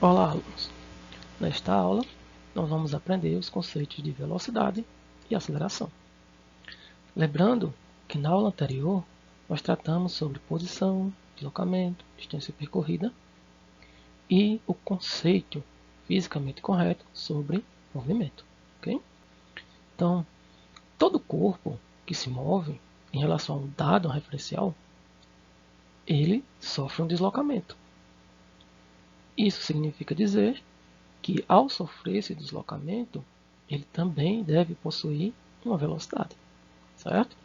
Olá, alunos! Nesta aula, nós vamos aprender os conceitos de velocidade e aceleração. Lembrando que na aula anterior, nós tratamos sobre posição, deslocamento, distância percorrida e o conceito fisicamente correto sobre movimento. Okay? Então, todo corpo que se move em relação a um dado referencial, ele sofre um deslocamento. Isso significa dizer que, ao sofrer esse deslocamento, ele também deve possuir uma velocidade, certo?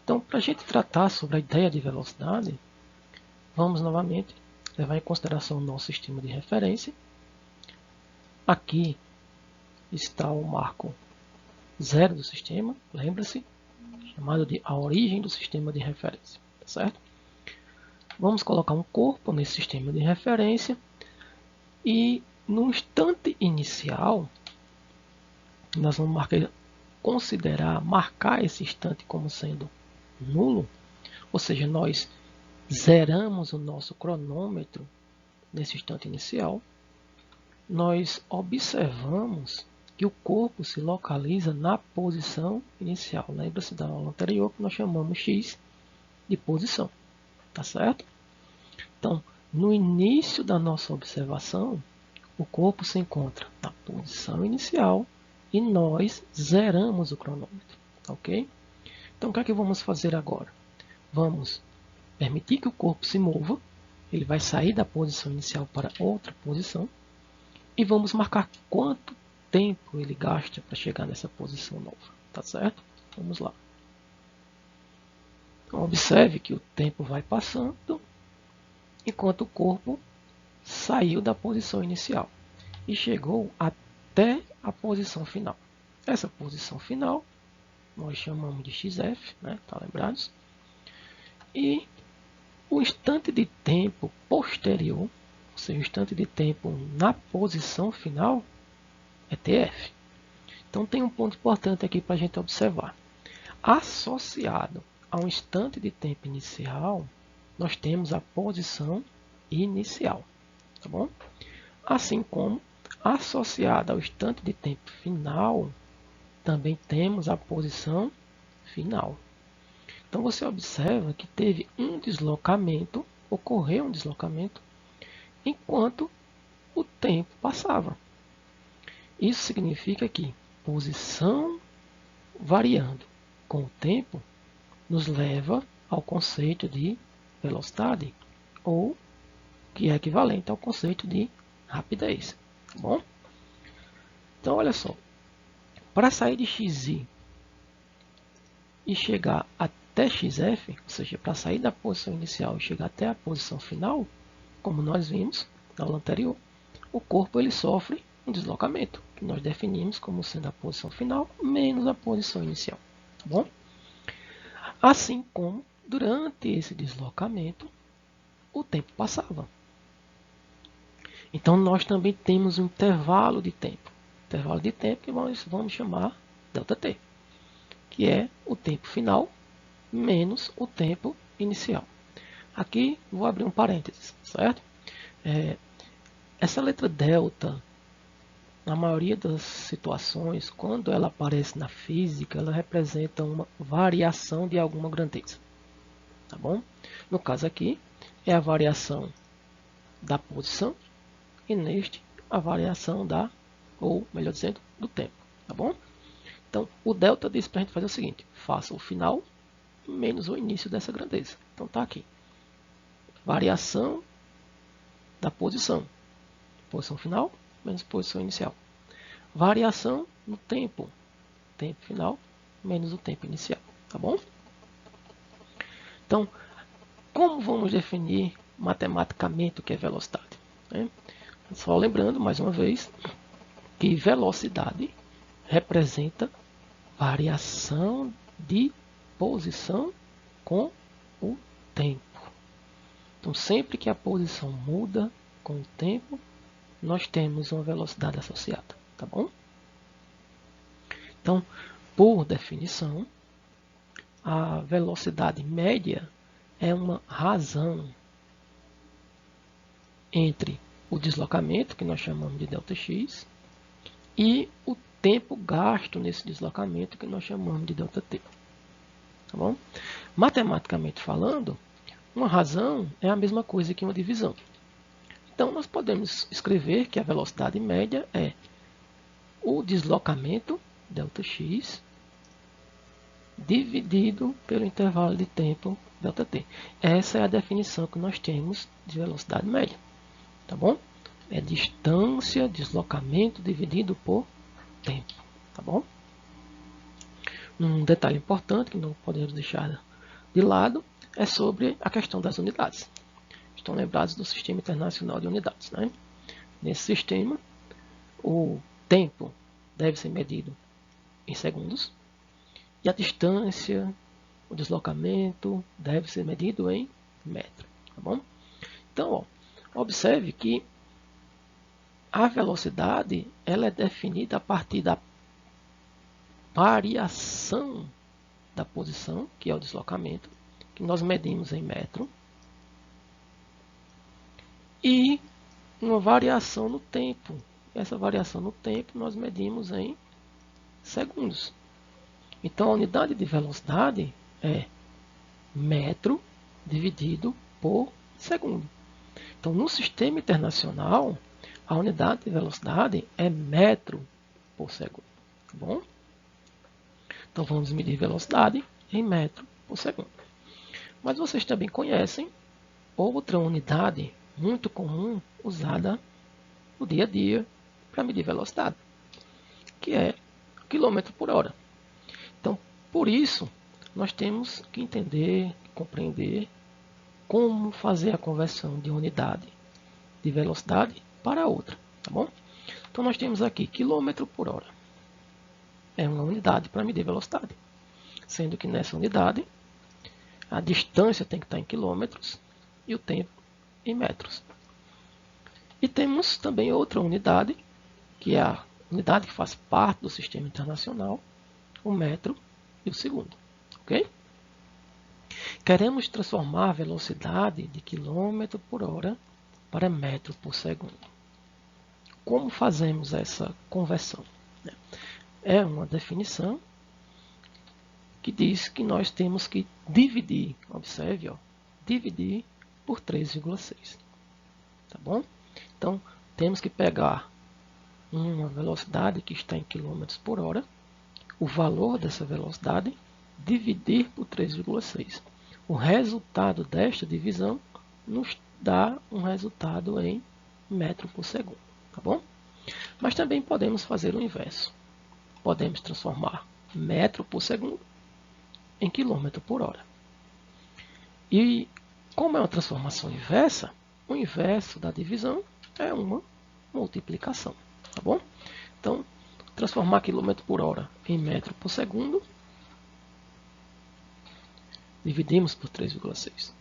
Então, para a gente tratar sobre a ideia de velocidade, vamos novamente levar em consideração o nosso sistema de referência. Aqui está o marco zero do sistema, lembre-se, chamado de a origem do sistema de referência, certo? Vamos colocar um corpo nesse sistema de referência e no instante inicial, nós vamos marcar esse instante como sendo nulo, ou seja, nós zeramos o nosso cronômetro nesse instante inicial. Nós observamos que o corpo se localiza na posição inicial. Lembra-se da aula anterior que nós chamamos x de posição, tá certo? Então, no início da nossa observação, o corpo se encontra na posição inicial e nós zeramos o cronômetro, ok? Então, o que é que vamos fazer agora? Vamos permitir que o corpo se mova, ele vai sair da posição inicial para outra posição e vamos marcar quanto tempo ele gasta para chegar nessa posição nova, tá certo? Vamos lá. Então, observe que o tempo vai passando enquanto o corpo saiu da posição inicial e chegou até a posição final. Essa posição final nós chamamos de XF, né? Tá lembrados? E o instante de tempo posterior, ou seja, o instante de tempo na posição final, é TF. Então tem um ponto importante aqui para a gente observar. Associado ao instante de tempo inicial, nós temos a posição inicial, tá bom? Assim como associada ao instante de tempo final, também temos a posição final. Então você observa que teve um deslocamento, ocorreu um deslocamento, enquanto o tempo passava. Isso significa que posição variando com o tempo nos leva ao conceito de velocidade, ou que é equivalente ao conceito de rapidez. Tá bom? Então, olha só. Para sair de XY e chegar até XF, ou seja, para sair da posição inicial e chegar até a posição final, como nós vimos na aula anterior, o corpo ele sofre um deslocamento, que nós definimos como sendo a posição final menos a posição inicial. Tá bom? Assim como, durante esse deslocamento, o tempo passava. Então, nós também temos um intervalo de tempo. Intervalo de tempo que nós vamos chamar ΔT, que é o tempo final menos o tempo inicial. Aqui, vou abrir um parênteses, certo? Essa letra delta, na maioria das situações, quando ela aparece na física, ela representa uma variação de alguma grandeza. Tá bom? No caso aqui, é a variação da posição e neste, a variação da, ou melhor dizendo, do tempo. Tá bom? Então, o delta diz para a gente fazer o seguinte: faça o final menos o início dessa grandeza. Então, está aqui. Variação da posição. Posição final menos posição inicial. Variação no tempo. Tempo final menos o tempo inicial. Tá bom? Então, como vamos definir matematicamente o que é velocidade? Só lembrando, mais uma vez, que velocidade representa variação de posição com o tempo. Então, sempre que a posição muda com o tempo, nós temos uma velocidade associada, tá bom? Então, por definição, a velocidade média é uma razão entre o deslocamento, que nós chamamos de ΔX, e o tempo gasto nesse deslocamento, que nós chamamos de ΔT. Tá bom? Matematicamente falando, uma razão é a mesma coisa que uma divisão. Então, nós podemos escrever que a velocidade média é o deslocamento, ΔX, dividido pelo intervalo de tempo, ΔT. Essa é a definição que nós temos de velocidade média. Tá bom? É distância, deslocamento dividido por tempo. Tá bom? Um detalhe importante que não podemos deixar de lado é sobre a questão das unidades. Estão lembrados do Sistema Internacional de Unidades, né? Nesse sistema, o tempo deve ser medido em segundos e a distância, o deslocamento, deve ser medido em metro. Tá bom? Então, observe que a velocidade ela é definida a partir da variação da posição, que é o deslocamento, que nós medimos em metro, e uma variação no tempo. Essa variação no tempo nós medimos em segundos. Então, a unidade de velocidade é metro dividido por segundo. Então, no sistema internacional, a unidade de velocidade é metro por segundo. Tá bom? Então, vamos medir velocidade em metro por segundo. Mas vocês também conhecem outra unidade muito comum usada no dia a dia para medir velocidade, que é quilômetro por hora. Então, por isso, nós temos que entender, compreender como fazer a conversão de unidade de velocidade para outra, tá bom? Então, nós temos aqui quilômetro por hora. É uma unidade para medir velocidade, sendo que nessa unidade a distância tem que estar em quilômetros e o tempo em metros. E temos também outra unidade, que é a unidade que faz parte do sistema internacional, o metro e o segundo. Ok? Queremos transformar a velocidade de quilômetro por hora para metro por segundo. Como fazemos essa conversão? É uma definição que diz que nós temos que dividir, observe, dividir por 3,6. Tá bom? Então, temos que pegar uma velocidade que está em quilômetros por hora, o valor dessa velocidade, dividir por 3,6. O resultado desta divisão nos dá um resultado em metro por segundo. Tá bom? Mas também podemos fazer o inverso. Podemos transformar metro por segundo em quilômetro por hora. E como é uma transformação inversa, o inverso da divisão é uma multiplicação. Tá bom? Então, transformar quilômetro por hora em metro por segundo, dividimos por 3,6.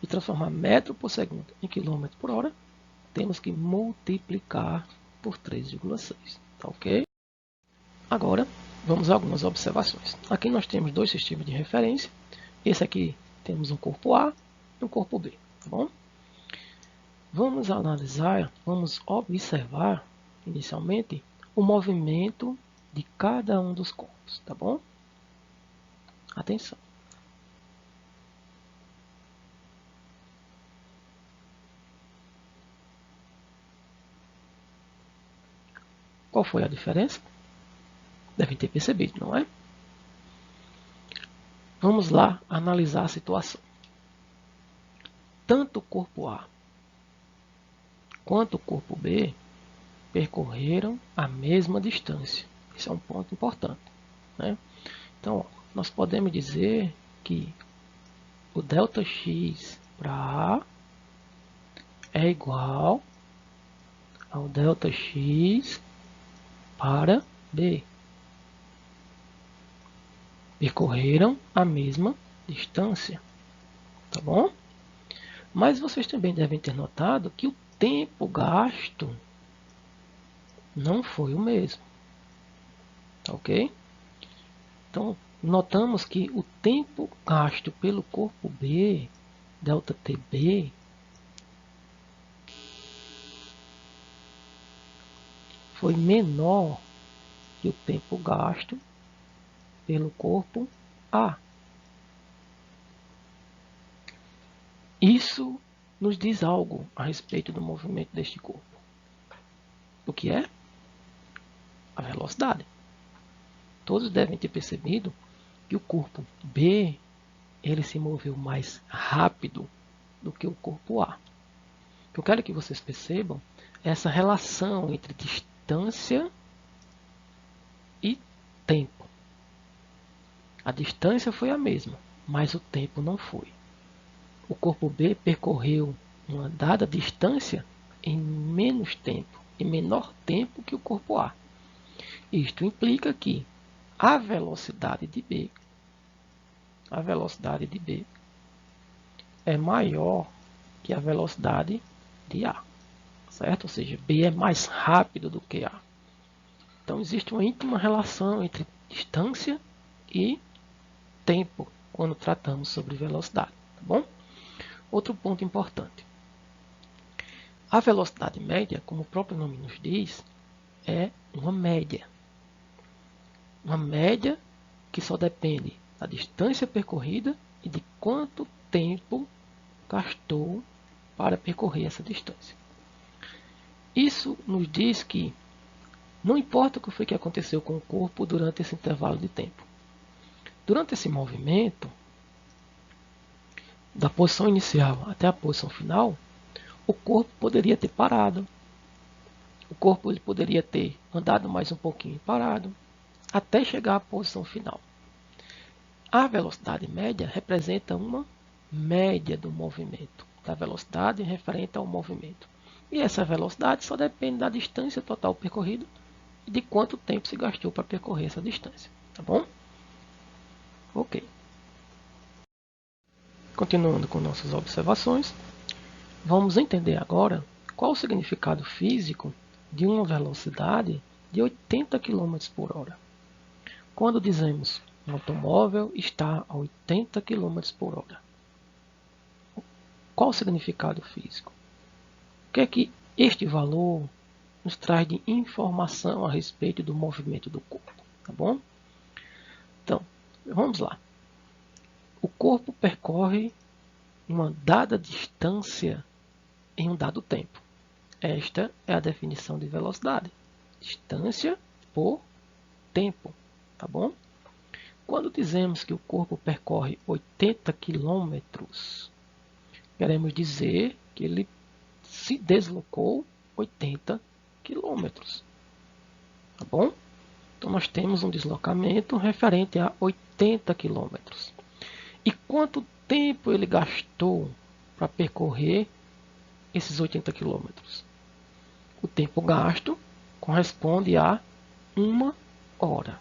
E transformar metro por segundo em quilômetro por hora, temos que multiplicar por 3,6. Tá ok? Agora, vamos a algumas observações. Aqui nós temos dois sistemas de referência. Esse aqui temos um corpo A e um corpo B. Tá bom? Vamos analisar, vamos observar, inicialmente, o movimento de cada um dos corpos. Tá bom? Atenção. Qual foi a diferença? Devem ter percebido, não é? Vamos lá analisar a situação. Tanto o corpo A quanto o corpo B percorreram a mesma distância. Esse é um ponto importante, né? Então, nós podemos dizer que o ΔX para A é igual ao ΔX para B. Percorreram a mesma distância, tá bom? Mas vocês também devem ter notado que o tempo gasto não foi o mesmo, tá ok? Então, notamos que o tempo gasto pelo corpo B, ΔTB, foi menor que o tempo gasto pelo corpo A. Isso nos diz algo a respeito do movimento deste corpo. O que é? A velocidade. Todos devem ter percebido que o corpo B ele se moveu mais rápido do que o corpo A. O que eu quero que vocês percebam é essa relação entre distância e tempo. A distância foi a mesma, mas o tempo não foi. O corpo B percorreu uma dada distância em menos tempo, em menor tempo que o corpo A. Isto implica que a velocidade de B é maior que a velocidade de A, certo? Ou seja, B é mais rápido do que A. Então existe uma íntima relação entre distância e tempo quando tratamos sobre velocidade, tá bom? Outro ponto importante. A velocidade média, como o próprio nome nos diz, é uma média. Uma média que só depende da distância percorrida e de quanto tempo gastou para percorrer essa distância. Isso nos diz que não importa o que foi que aconteceu com o corpo durante esse intervalo de tempo. Durante esse movimento, da posição inicial até a posição final, o corpo poderia ter parado. O corpo ele poderia ter andado mais um pouquinho e parado, até chegar à posição final. A velocidade média representa uma média do movimento, da velocidade referente ao movimento. E essa velocidade só depende da distância total percorrida e de quanto tempo se gastou para percorrer essa distância. Tá bom? Ok. Continuando com nossas observações, vamos entender agora qual o significado físico de uma velocidade de 80 km por hora. Quando dizemos um automóvel está a 80 km por hora. Qual o significado físico? O que é que este valor nos traz de informação a respeito do movimento do corpo? Tá bom? Então, vamos lá. O corpo percorre uma dada distância em um dado tempo. Esta é a definição de velocidade. Distância por tempo. Tá bom? Quando dizemos que o corpo percorre 80 km, queremos dizer que ele se deslocou 80 km. Tá bom? Então nós temos um deslocamento referente a 80 km. E quanto tempo ele gastou para percorrer esses 80 km? O tempo gasto corresponde a 1 hora.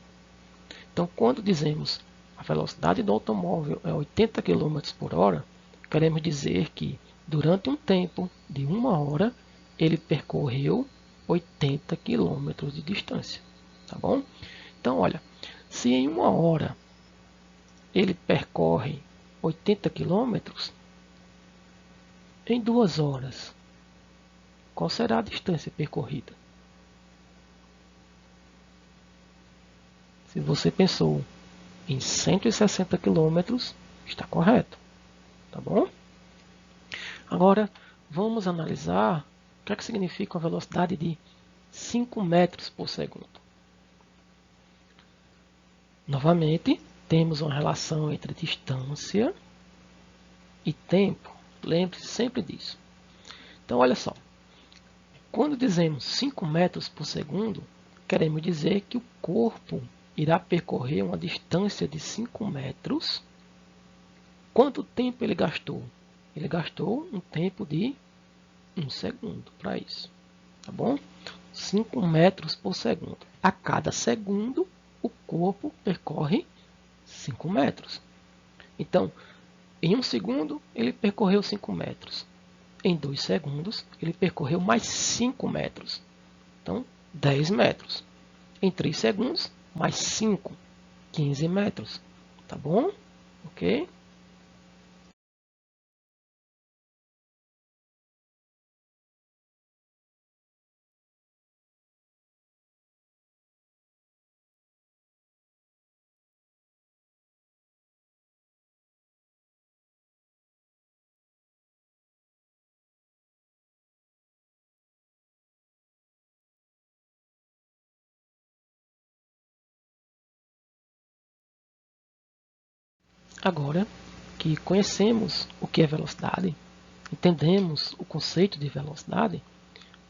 Então, quando dizemos a velocidade do automóvel é 80 km por hora, queremos dizer que durante um tempo de 1 hora, ele percorreu 80 km de distância. Tá bom? Então, olha, se em 1 hora ele percorre 80 km, em 2 horas, qual será a distância percorrida? Se você pensou em 160 km, está correto. Tá bom? Agora, vamos analisar o que é que significa a velocidade de 5 metros por segundo. Novamente, temos uma relação entre distância e tempo. Lembre-se sempre disso. Então, olha só. Quando dizemos 5 metros por segundo, queremos dizer que o corpo irá percorrer uma distância de 5 metros. Quanto tempo ele gastou? Ele gastou um tempo de 1 segundo para isso. Tá bom? 5 metros por segundo. A cada segundo, o corpo percorre 5 metros. Então, em 1 segundo, ele percorreu 5 metros. Em 2 segundos, ele percorreu mais 5 metros. Então, 10 metros. Em 3 segundos, mais 5, 15 metros. Tá bom? Ok? Agora que conhecemos o que é velocidade, entendemos o conceito de velocidade,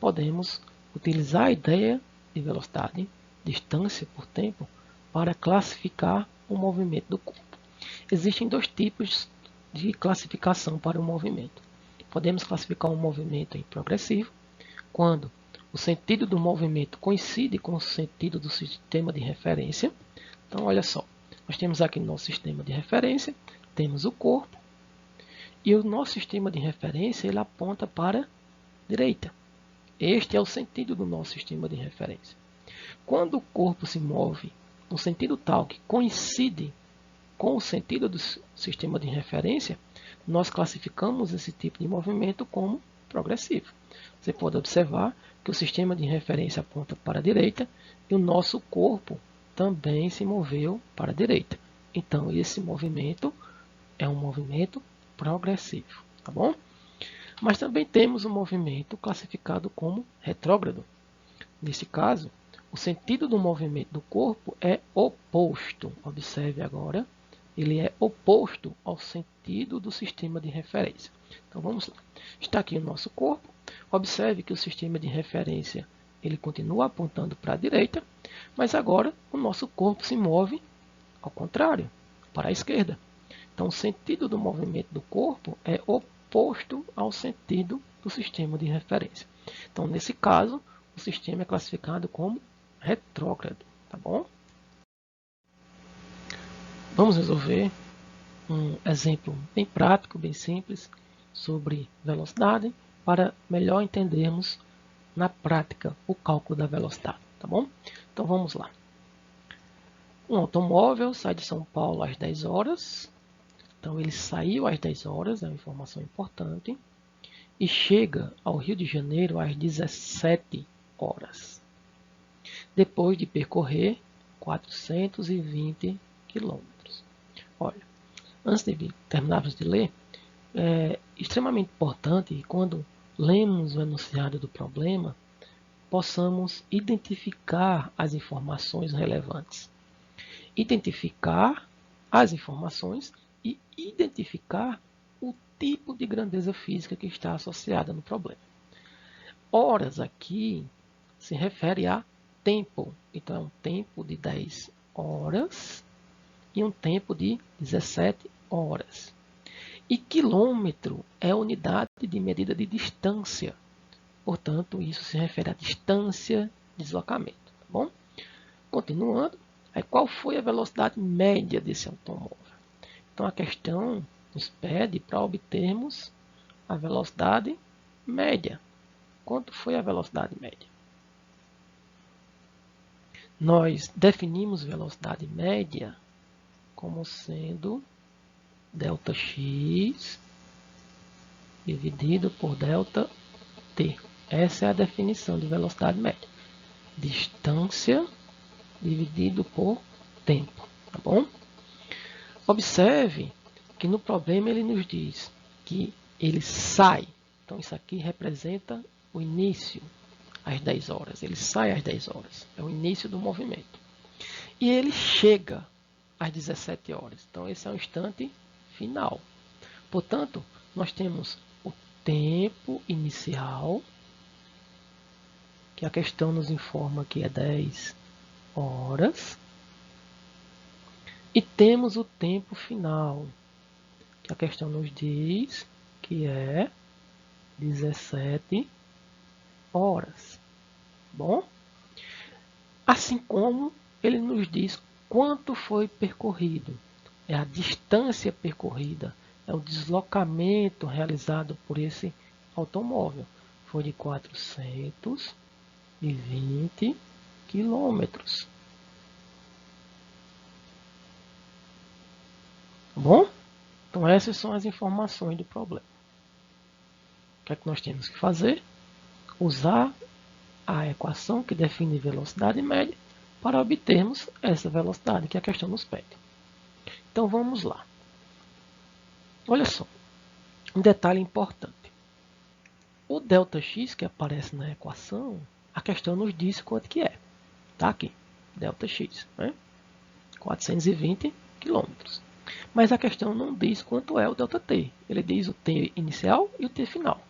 podemos utilizar a ideia de velocidade, distância por tempo, para classificar o movimento do corpo. Existem dois tipos de classificação para o movimento. Podemos classificar um movimento em progressivo, quando o sentido do movimento coincide com o sentido do sistema de referência. Então, olha só, nós temos aqui no nosso sistema de referência, temos o corpo, e o nosso sistema de referência ele aponta para a direita. Este é o sentido do nosso sistema de referência. Quando o corpo se move no sentido tal que coincide com o sentido do sistema de referência, nós classificamos esse tipo de movimento como progressivo. Você pode observar que o sistema de referência aponta para a direita e o nosso corpo também se moveu para a direita. Então, esse movimento é um movimento progressivo, tá bom? Mas também temos um movimento classificado como retrógrado. Nesse caso, o sentido do movimento do corpo é oposto. Observe agora, ele é oposto ao sentido do sistema de referência. Então vamos lá. Está aqui o nosso corpo. Observe que o sistema de referência ele continua apontando para a direita, mas agora o nosso corpo se move ao contrário, para a esquerda. Então o sentido do movimento do corpo é oposto ao sentido do sistema de referência. Então nesse caso, o sistema é classificado como retrógrado, tá bom? Vamos resolver um exemplo bem prático, bem simples, sobre velocidade, para melhor entendermos na prática o cálculo da velocidade, tá bom? Então vamos lá. Um automóvel sai de São Paulo às 10 horas, então ele saiu às 10 horas, é uma informação importante, e chega ao Rio de Janeiro às 17 horas, depois de percorrer 420 quilômetros. Olha, antes de terminarmos de ler, é extremamente importante que quando lemos o enunciado do problema, possamos identificar as informações relevantes. Identificar as informações e identificar o tipo de grandeza física que está associada no problema. Horas aqui se refere a tempo. Então, é um tempo de 10 horas e um tempo de 17 horas. E quilômetro é a unidade de medida de distância. Portanto, isso se refere à distância de deslocamento. Tá bom? Continuando, aí qual foi a velocidade média desse automóvel? Então, a questão nos pede para obtermos a velocidade média. Quanto foi a velocidade média? Nós definimos velocidade média como sendo ΔX dividido por ΔT. Essa é a definição de velocidade média. Distância dividido por tempo. Tá bom? Observe que no problema ele nos diz que ele sai. Então isso aqui representa o início às 10 horas. Ele sai às 10 horas. É o início do movimento. E ele chega às 17 horas. Então esse é o instante final. Portanto, nós temos o tempo inicial, que a questão nos informa que é 10 horas. E temos o tempo final, que a questão nos diz que é 17 horas. Bom? Assim como ele nos diz quanto foi percorrido. É a distância percorrida, é o deslocamento realizado por esse automóvel. Foi de 420 quilômetros. Tá bom? Então essas são as informações do problema. O que é que nós temos que fazer? Usar a equação que define velocidade média para obtermos essa velocidade que a questão nos pede. Então vamos lá. Olha só, um detalhe importante. O ΔX que aparece na equação, a questão nos diz quanto que é. Está aqui, ΔX, né? 420 quilômetros. Mas a questão não diz quanto é o ΔT. Ele diz o T inicial e o T final.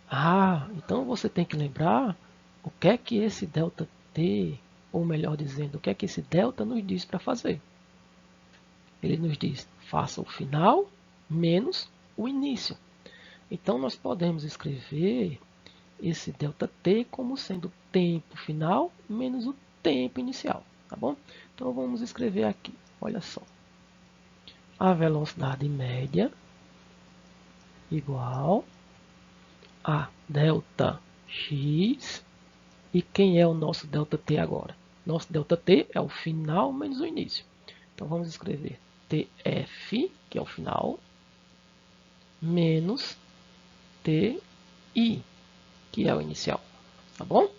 Ah, então você tem que lembrar o que é que esse ΔT, ou melhor dizendo, o que é que esse delta nos diz para fazer. Ele nos diz, faça o final menos o início. Então, nós podemos escrever esse ΔT como sendo o tempo final menos o tempo inicial, tá bom? Então, vamos escrever aqui, olha só. A velocidade média igual a ΔX. E quem é o nosso ΔT agora? Nosso ΔT é o final menos o início. Então, vamos escrever TF, que é o final, menos TI, que é o inicial. Tá bom?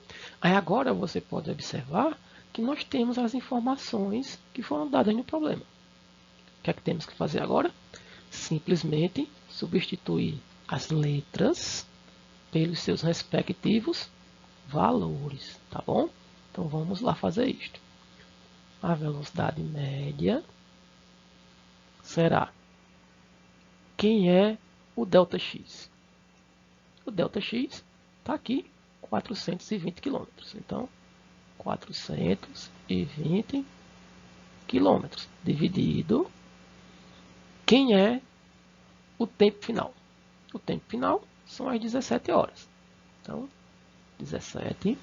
Aí agora você pode observar que nós temos as informações que foram dadas no problema. O que é que temos que fazer agora? Simplesmente substituir as letras pelos seus respectivos valores, tá bom? Então vamos lá fazer isto. A velocidade média será quem é o ΔX? O ΔX está aqui, 420 km. Então, 420 km dividido. Quem é o tempo final? O tempo final são as 17 horas. Então, 17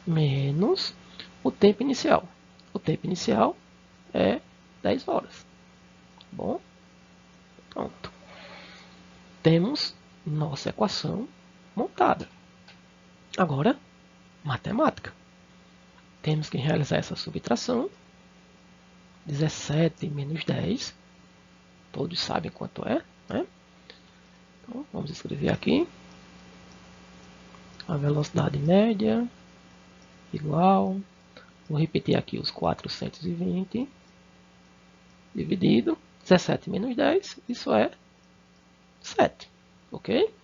menos o tempo inicial. O tempo inicial é 10 horas. Bom, pronto. Temos nossa equação montada. Agora, matemática. Temos que realizar essa subtração. 17 menos 10. Todos sabem quanto é, né? Então, vamos escrever aqui. A velocidade média igual. Vou repetir aqui os 420 dividido 17 menos 10. Isso é 7. Ok?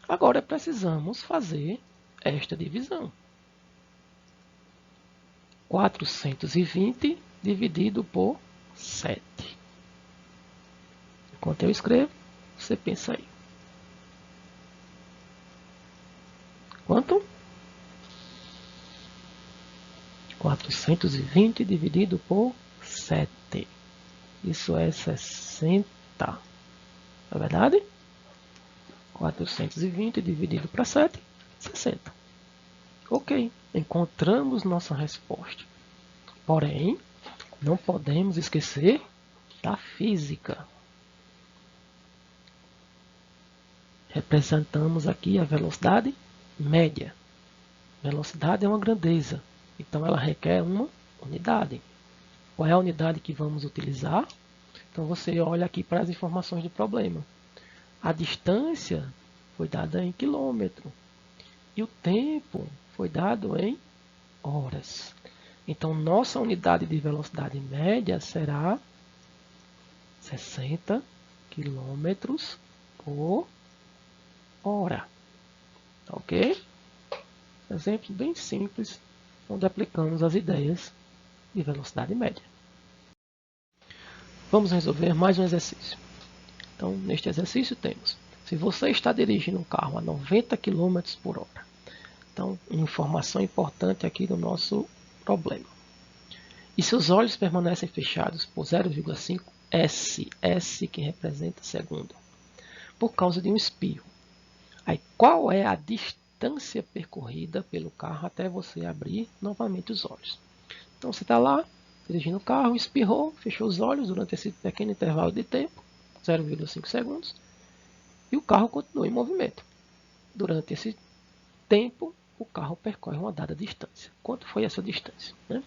Agora precisamos fazer esta divisão. 420 dividido por 7. Enquanto eu escrevo, você pensa aí. Quanto? 420 dividido por 7. Isso é 60. Não é verdade? 420 dividido para 7, 60. Ok, encontramos nossa resposta. Porém, não podemos esquecer da física. Representamos aqui a velocidade média. Velocidade é uma grandeza, então ela requer uma unidade. Qual é a unidade que vamos utilizar? Então você olha aqui para as informações do problema. A distância foi dada em quilômetro e o tempo foi dado em horas. Então nossa unidade de velocidade média será 60 quilômetros por hora. Ok? Exemplo bem simples, onde aplicamos as ideias de velocidade média. Vamos resolver mais um exercício. Então, neste exercício temos, se você está dirigindo um carro a 90 km por hora. Então, informação importante aqui do nosso problema. E seus olhos permanecem fechados por 0,5 S que representa segundo, por causa de um espirro. Aí, qual é a distância percorrida pelo carro até você abrir novamente os olhos? Então, você está lá, dirigindo o carro, espirrou, fechou os olhos durante esse pequeno intervalo de tempo, 0,5 segundos, e o carro continua em movimento. Durante esse tempo, o carro percorre uma dada distância. Quanto foi essa distância, né?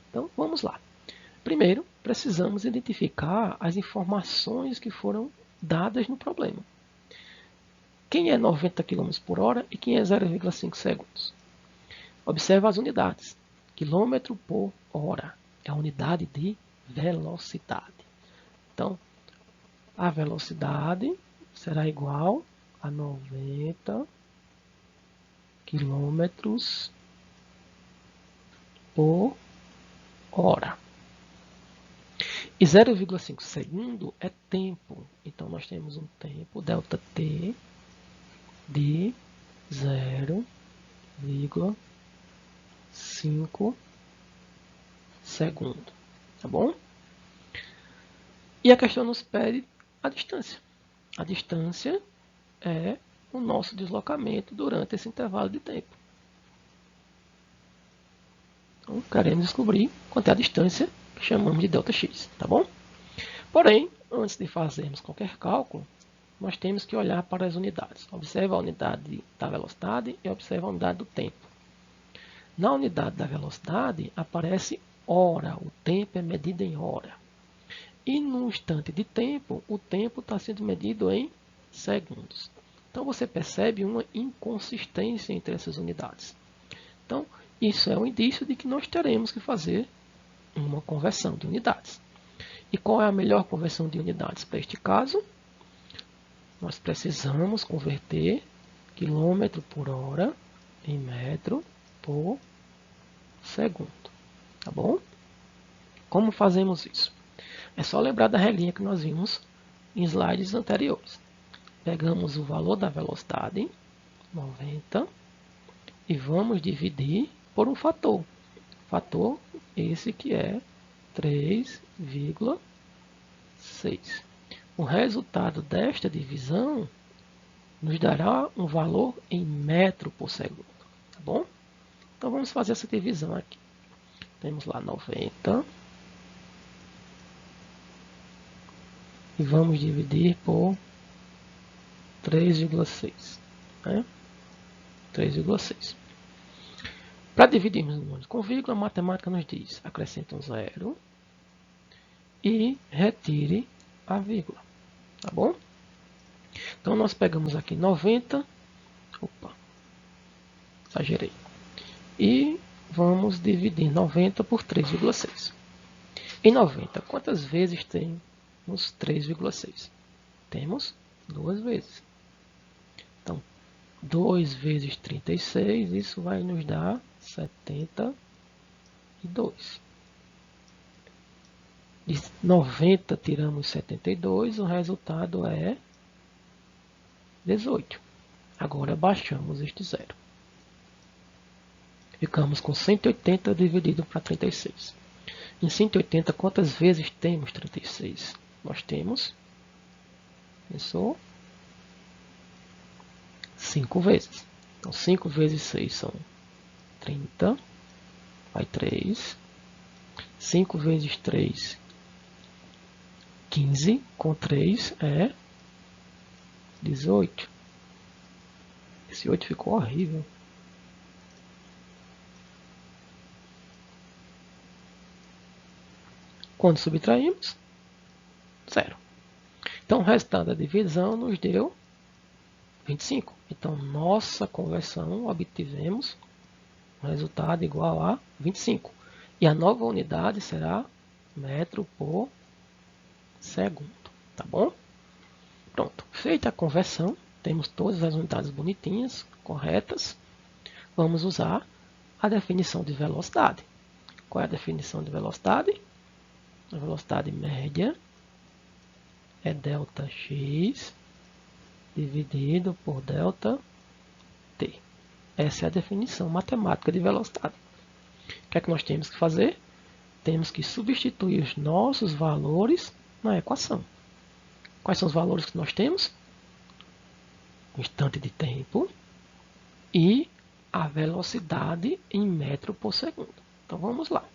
Então, vamos lá. Primeiro, precisamos identificar as informações que foram dadas no problema. Quem é 90 km por hora e quem é 0,5 segundos? Observe as unidades. Quilômetro por hora é a unidade de velocidade. Então, a velocidade será igual a 90 quilômetros por hora. E 0,5 segundo é tempo. Então, nós temos um tempo, ΔT, de 0,5 segundo. Tá bom? E a questão nos pede a distância. A distância é o nosso deslocamento durante esse intervalo de tempo. Então, queremos descobrir quanto é a distância que chamamos de ΔX, tá bom? Porém, antes de fazermos qualquer cálculo, nós temos que olhar para as unidades. Observe a unidade da velocidade e observe a unidade do tempo. Na unidade da velocidade aparece hora, o tempo é medido em hora. E no instante de tempo, o tempo está sendo medido em segundos. Então você percebe uma inconsistência entre essas unidades. Então, isso é um indício de que nós teremos que fazer uma conversão de unidades. E qual é a melhor conversão de unidades para este caso? Nós precisamos converter quilômetro por hora em metro por segundo. Tá bom? Como fazemos isso? É só lembrar da regrinha que nós vimos em slides anteriores. Pegamos o valor da velocidade, 90, e vamos dividir por um fator. Fator esse que é 3,6. O resultado desta divisão nos dará um valor em metro por segundo. Tá bom? Então vamos fazer essa divisão aqui. Temos lá 90. E vamos dividir por 3,6. Né? 3,6. Para dividirmos números com vírgula, a matemática nos diz: acrescente um zero e retire a vírgula. Tá bom? Então nós pegamos aqui 90. Opa, exagerei. E vamos dividir 90 por 3,6. Em 90, quantas vezes temos 3,6? Temos 2 vezes. Então, 2 vezes 36, isso vai nos dar 72. De 90 tiramos 72, o resultado é 18. Agora baixamos este zero. Ficamos com 180 dividido para 36. Em 180, quantas vezes temos 36? Nós temos, pensou, 5 vezes. Então, 5 vezes 6 são 30, vai 3. 5 vezes 3, 15, com 3 é 18. Esse 8 ficou horrível. Quando subtraímos, 0. Então, o resultado da divisão nos deu 25. Então, nossa conversão, obtivemos um resultado igual a 25. E a nova unidade será metro por segundo. Tá bom? Pronto. Feita a conversão, temos todas as unidades bonitinhas, corretas. Vamos usar a definição de velocidade. Qual é a definição de velocidade? A velocidade média é ΔX dividido por ΔT. Essa é a definição matemática de velocidade. O que é que nós temos que fazer? Temos que substituir os nossos valores na equação. Quais são os valores que nós temos? O instante de tempo e a velocidade em metro por segundo. Então vamos lá.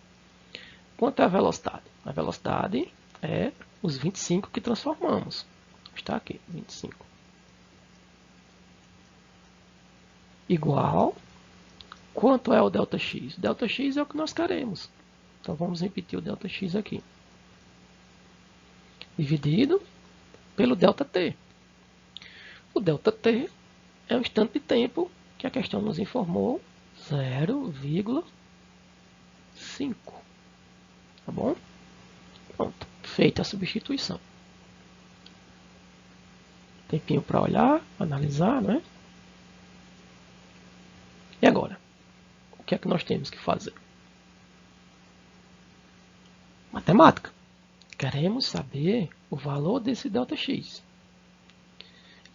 Quanto é a velocidade? A velocidade é os 25 que transformamos. Está aqui, 25. Igual, quanto é o ΔX? ΔX é o que nós queremos. Então vamos repetir o ΔX aqui. Dividido pelo ΔT. O ΔT é o instante de tempo que a questão nos informou, 0,5. Tá bom? Pronto, feita a substituição. Tempinho para olhar, analisar, né? E agora? O que é que nós temos que fazer? Matemática. Queremos saber o valor desse ΔX.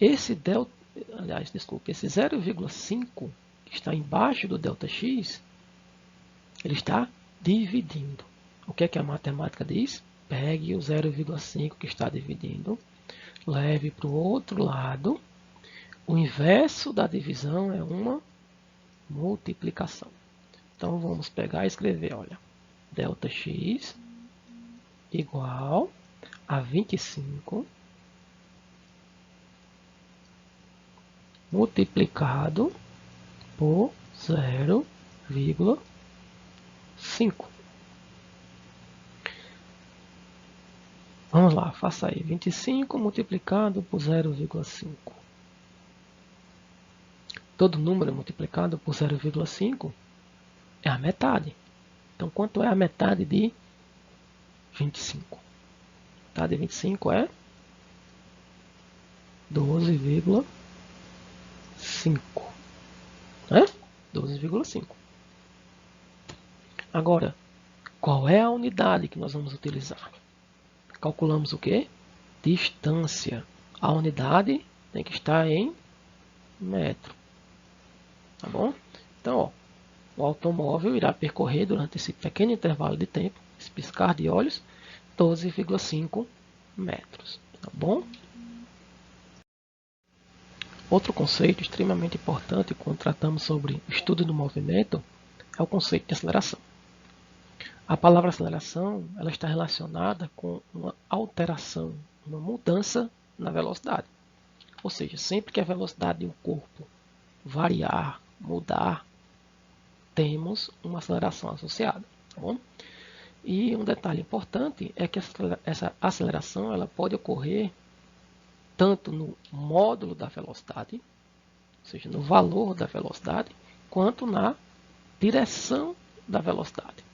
Esse 0,5 que está embaixo do ΔX, ele está dividindo. O que é que a matemática diz? Pegue o 0,5 que está dividindo, leve para o outro lado. O inverso da divisão é uma multiplicação. Então vamos pegar e escrever, olha, ΔX igual a 25 multiplicado por 0,5. Vamos lá, faça aí. 25 multiplicado por 0,5. Todo número multiplicado por 0,5 é a metade. Então, quanto é a metade de 25? A metade de 25 é 12,5. Né? 12,5. Agora, qual é a unidade que nós vamos utilizar? Calculamos o quê? Distância. A unidade tem que estar em metro. Tá bom? Então, ó, o automóvel irá percorrer durante esse pequeno intervalo de tempo, esse piscar de olhos, 12,5 metros. Tá bom? Outro conceito extremamente importante quando tratamos sobre o estudo do movimento é o conceito de aceleração. A palavra aceleração ela está relacionada com uma alteração, uma mudança na velocidade. Ou seja, sempre que a velocidade de um corpo variar, mudar, temos uma aceleração associada. Tá bom? E um detalhe importante é que essa aceleração ela pode ocorrer tanto no módulo da velocidade, ou seja, no valor da velocidade, quanto na direção da velocidade.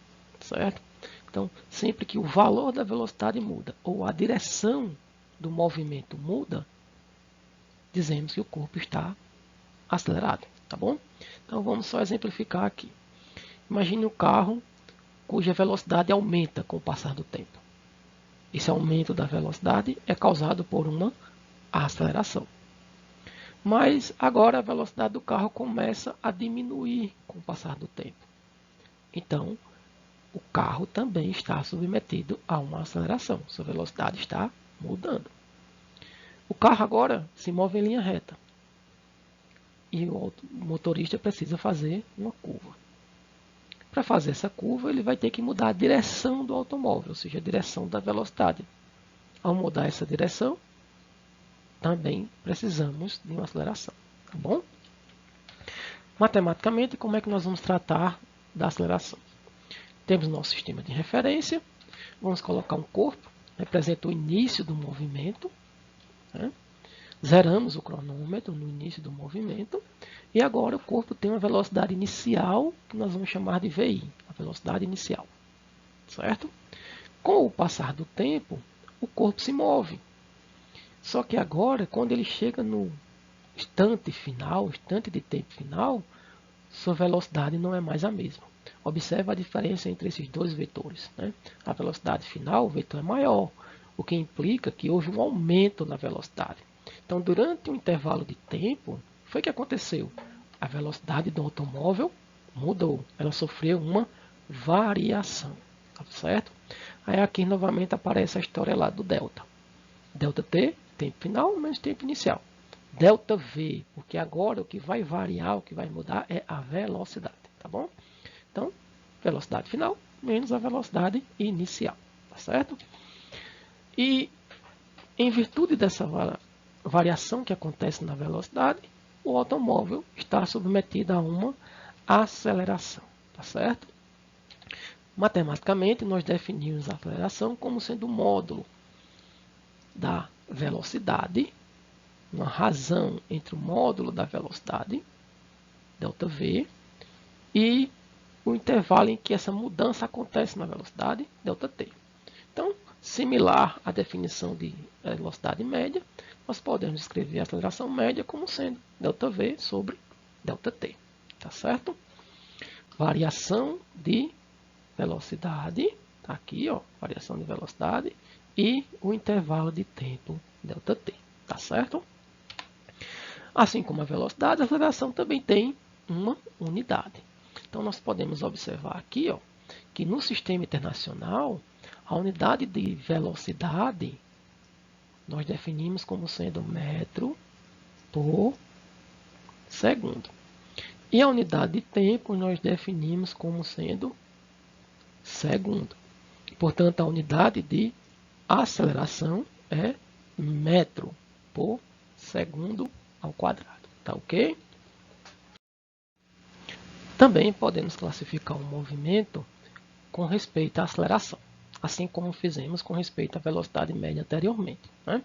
Certo? Então, sempre que o valor da velocidade muda ou a direção do movimento muda, dizemos que o corpo está acelerado. Tá bom? Então, vamos só exemplificar aqui. Imagine um carro cuja velocidade aumenta com o passar do tempo. Esse aumento da velocidade é causado por uma aceleração. Mas agora a velocidade do carro começa a diminuir com o passar do tempo. Então, o carro também está submetido a uma aceleração. Sua velocidade está mudando. O carro agora se move em linha reta. E o motorista precisa fazer uma curva. Para fazer essa curva, ele vai ter que mudar a direção do automóvel, ou seja, a direção da velocidade. Ao mudar essa direção, também precisamos de uma aceleração. Tá bom? Matematicamente, como é que nós vamos tratar da aceleração? Temos nosso sistema de referência, vamos colocar um corpo, representa o início do movimento, né? Zeramos o cronômetro no início do movimento, e agora o corpo tem uma velocidade inicial, que nós vamos chamar de VI, a velocidade inicial. Certo? Com o passar do tempo, o corpo se move. Só que agora, quando ele chega no instante final, instante de tempo final, sua velocidade não é mais a mesma. Observe a diferença entre esses dois vetores. Né? A velocidade final, o vetor é maior, o que implica que houve um aumento na velocidade. Então, durante um intervalo de tempo, foi o que aconteceu. A velocidade do automóvel mudou. Ela sofreu uma variação. Tá certo? Aí aqui novamente aparece a história lá do delta. Delta T, tempo final menos tempo inicial. Delta V, porque agora o que vai variar, o que vai mudar é a velocidade. Tá bom? Então, velocidade final menos a velocidade inicial. Tá certo? E em virtude dessa variação que acontece na velocidade, o automóvel está submetido a uma aceleração. Tá certo? Matematicamente, nós definimos a aceleração como sendo o módulo da velocidade, uma razão entre o módulo da velocidade, ΔV, e o intervalo em que essa mudança acontece na velocidade, ΔT. Então, similar à definição de velocidade média, nós podemos escrever a aceleração média como sendo ΔV sobre ΔT. Tá certo? Variação de velocidade, tá aqui, ó, variação de velocidade, e o intervalo de tempo ΔT, tá certo? Assim como a velocidade, a aceleração também tem uma unidade. Então, nós podemos observar aqui, ó, que no sistema internacional, a unidade de velocidade nós definimos como sendo metro por segundo. E a unidade de tempo nós definimos como sendo segundo. Portanto, a unidade de aceleração é metro por segundo ao quadrado. Tá ok? Também podemos classificar um movimento com respeito à aceleração, assim como fizemos com respeito à velocidade média anteriormente, né?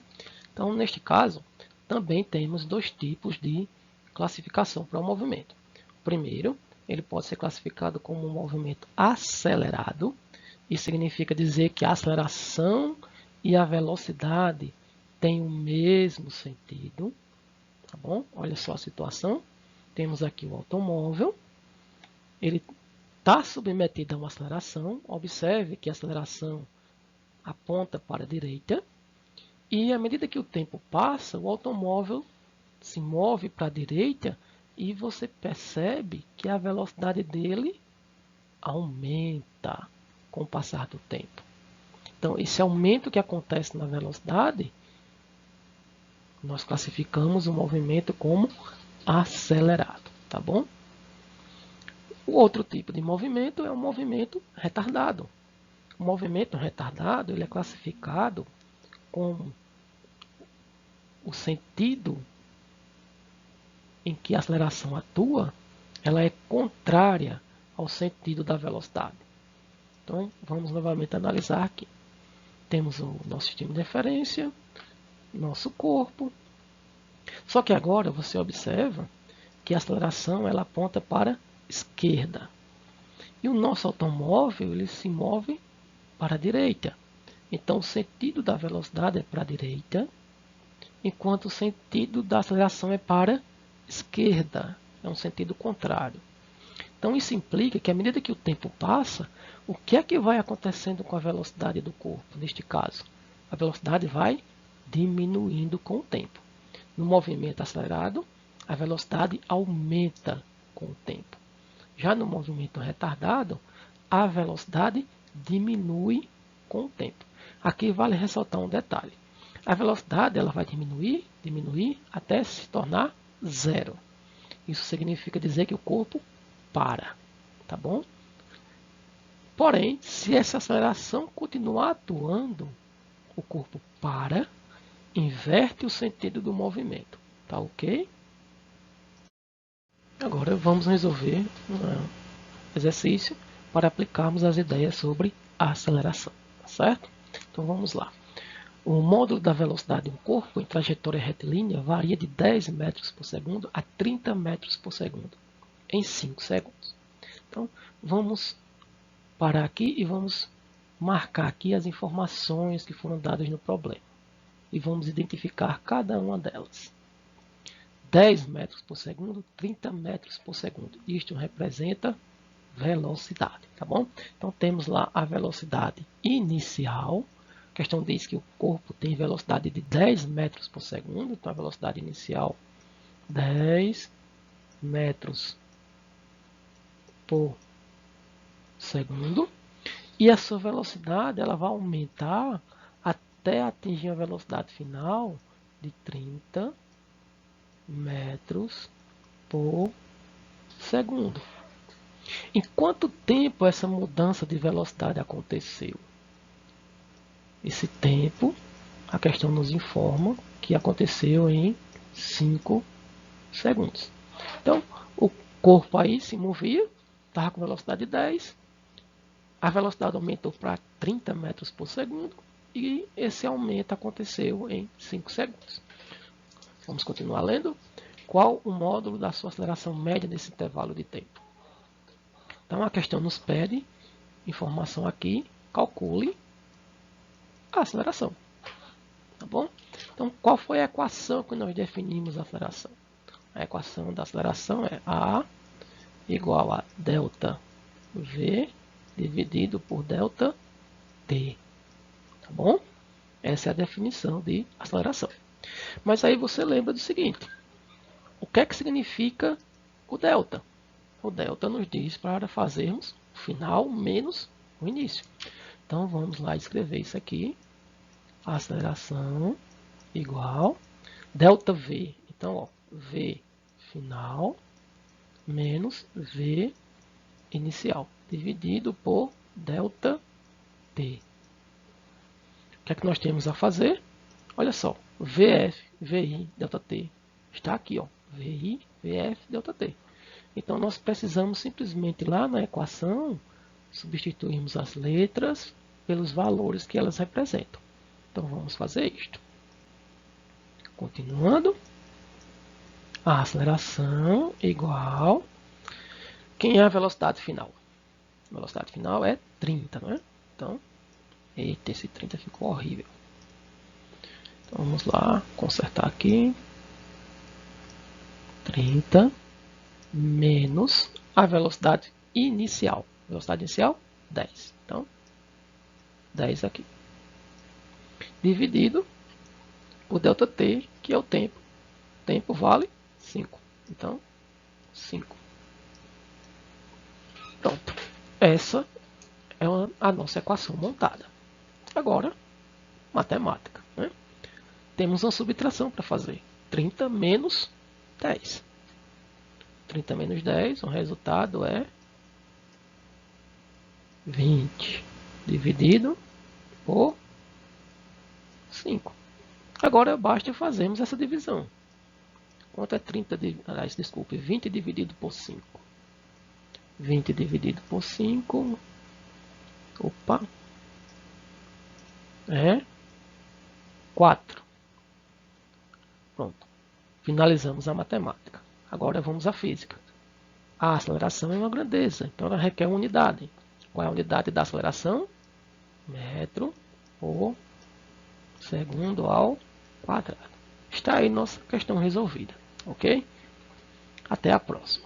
Então, neste caso, também temos dois tipos de classificação para o movimento. O primeiro, ele pode ser classificado como um movimento acelerado. Isso significa dizer que a aceleração e a velocidade têm o mesmo sentido. Tá bom? Olha só a situação. Temos aqui o automóvel. Ele está submetido a uma aceleração. Observe que a aceleração aponta para a direita. E à medida que o tempo passa, o automóvel se move para a direita e você percebe que a velocidade dele aumenta com o passar do tempo. Então, esse aumento que acontece na velocidade, nós classificamos o movimento como acelerado, tá bom? O outro tipo de movimento é o movimento retardado. O movimento retardado ele é classificado com o sentido em que a aceleração atua, ela é contrária ao sentido da velocidade. Então, vamos novamente analisar aqui. Temos o nosso sistema de referência, nosso corpo. Só que agora você observa que a aceleração ela aponta para a esquerda. E o nosso automóvel ele se move para a direita. Então, o sentido da velocidade é para a direita, enquanto o sentido da aceleração é para a esquerda. É um sentido contrário. Então, isso implica que, à medida que o tempo passa, o que é que vai acontecendo com a velocidade do corpo, neste caso? A velocidade vai diminuindo com o tempo. No movimento acelerado, a velocidade aumenta com o tempo. Já no movimento retardado, a velocidade diminui com o tempo. Aqui vale ressaltar um detalhe. A velocidade ela vai diminuir até se tornar zero. Isso significa dizer que o corpo para, tá bom? Porém, se essa aceleração continuar atuando, o corpo para, inverte o sentido do movimento, tá ok? Agora vamos resolver um exercício para aplicarmos as ideias sobre a aceleração, tá certo? Então vamos lá. O módulo da velocidade de um corpo em trajetória retilínea varia de 10 metros por segundo a 30 metros por segundo em 5 segundos. Então vamos parar aqui e vamos marcar aqui as informações que foram dadas no problema. E vamos identificar cada uma delas. 10 metros por segundo, 30 metros por segundo. Isto representa velocidade, tá bom? Então temos lá a velocidade inicial. A questão diz que o corpo tem velocidade de 10 metros por segundo. Então a velocidade inicial 10 metros por segundo. E a sua velocidade ela vai aumentar até atingir a velocidade final de 30 metros por segundo. Em quanto tempo essa mudança de velocidade aconteceu? Esse tempo, a questão nos informa que aconteceu em 5 segundos. Então, o corpo aí se movia, estava com velocidade de 10, a velocidade aumentou para 30 metros por segundo e esse aumento aconteceu em 5 segundos. Vamos continuar lendo. Qual o módulo da sua aceleração média nesse intervalo de tempo? Então a questão nos pede informação aqui, calcule a aceleração. Tá bom? Então qual foi a equação que nós definimos a aceleração? A equação da aceleração é A igual a delta V dividido por delta T. Tá bom? Essa é a definição de aceleração. Mas aí você lembra do seguinte: o que é que significa o delta? O delta nos diz para fazermos o final menos o início. Então vamos lá escrever isso aqui. Aceleração igual delta V. Então, ó, V final menos V inicial, dividido por delta T. O que é que nós temos a fazer? Olha só, VF, VI, delta T. Está aqui, ó, VI, VF, delta T. Então, nós precisamos simplesmente lá na equação substituirmos as letras pelos valores que elas representam. Então, vamos fazer isto. Continuando. A aceleração igual... Quem é a velocidade final? A velocidade final é 30, não é? Então, eita, esse 30 ficou horrível. Então, vamos lá, consertar aqui. 30 menos a velocidade inicial. Velocidade inicial, 10. Então, 10 aqui. Dividido por delta T, que é o tempo. Tempo vale 5. Então, 5. Pronto. Essa é a nossa equação montada. Agora, matemática. Né? Temos uma subtração para fazer. 30 menos 10. 30 menos 10, o resultado é 20. Dividido por 5. Agora basta fazermos essa divisão. Quanto é 20 dividido por 5? 20 dividido por 5. Opa. É 4. Pronto. Finalizamos a matemática. Agora vamos à física. A aceleração é uma grandeza, então ela requer uma unidade. Qual é a unidade da aceleração? Metro por segundo ao quadrado. Está aí nossa questão resolvida, ok? Até a próxima.